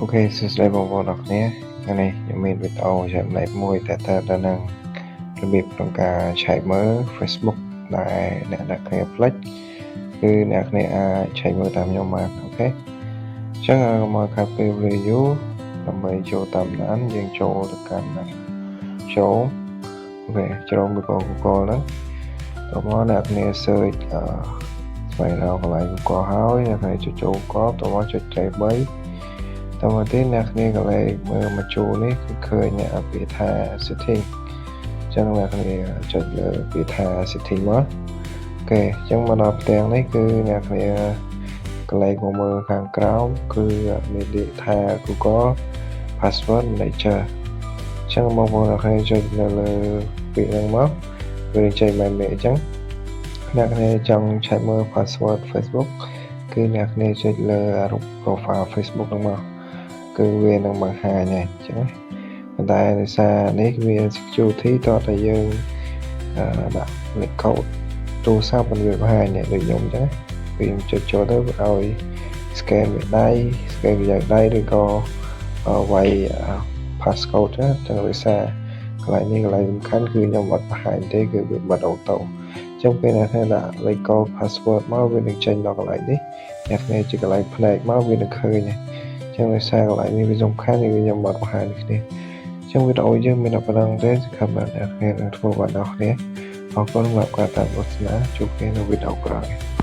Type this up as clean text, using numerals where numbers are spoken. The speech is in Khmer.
Ok, xin chàoបងប្អូនអរគ្នាថ្ងៃនេះខ្ញុំមានវីដេអូចែកម្លែកមួយតើតើទៅនឹងរបៀបក្នុងការឆែកមើល Facebook ដែលអ្នកគ្នាផ្លិចគឺអ្នកគ្នាអាចឆែកមើលតាមខ្ញុំបានអូខេអញ្ចឹងមកខាងពេល review ដើម្បីចូលតាមដានយើងចូលទៅកាន់ចូលអូខេចូលមក Google ហ្នឹងតោះមកអ្នកគ្នា search ស្វែងរកកន្លែង Google ហើយអ្នកគ្នាចូល Google តោះមកចុចលេខ3តើមកទីអ្នកគ្នាកន្លែងមើលមកជួរនេះគឺឃើញពាក្យថា setting អញ្ចឹងអ្នកគ្នាចុចលើពាក្យថា setting មកអូខេអញ្ចឹងមកដល់ផ្ទាំងនេះគឺអ្នកគ្នាកន្លែងមកមើលខាងក្រោមគឺមានលេខថា Google Password Manager អញ្ចឹងបងប្អូនអ្នកគ្នាចុចនៅលើពាក្យហ្នឹងមកវាចេញមកអញ្ចឹងអ្នកគ្នាចង់ឆែកមើល password Facebook គឺអ្នកគ្នាចុចលើរូប profile Facebook ហ្នឹងមកគឺវានឹងបង្ហាញហើយអញ្ចឹងប៉ុន្តែដោយសារនេះវា security តើតែយើងដាក់លេខកូដទូរស័ព្ទมันវាបង្ហាញដូចខ្ញុំអញ្ចឹងពេលខ្ញុំចុចចូលទៅវាឲ្យ scan វាដៃ scan វាដៃឬក៏វាយ passcode អញ្ចឹងដោយសារកន្លែងនេះកន្លែងសំខាន់គឺខ្ញុំអត់បង្ហាញទេគឺវាបិទអូតូអញ្ចឹងពេលអ្នកដាក់លេខកូដ password មកវានឹងចេញដល់កន្លែងនេះអ្នកគ្នាជាកន្លែងផ្នែកមកវានឹងឃើញហើយចឹងដោយសារកន្លែងនេះវាសំខាន់គឺខ្ញុំមកបង្ហាញគ្នាអញ្ចឹងវីដេអូយើងមានតែប៉ុណ្្នឹងទេសង្ឃឹមថាអ្នកគ្នានឹងធ្វើបានដល់គ្នាអរគុណសម្រាប់ការតាមទស្សនាជួបគ្នានៅវីដេអូក្រោយ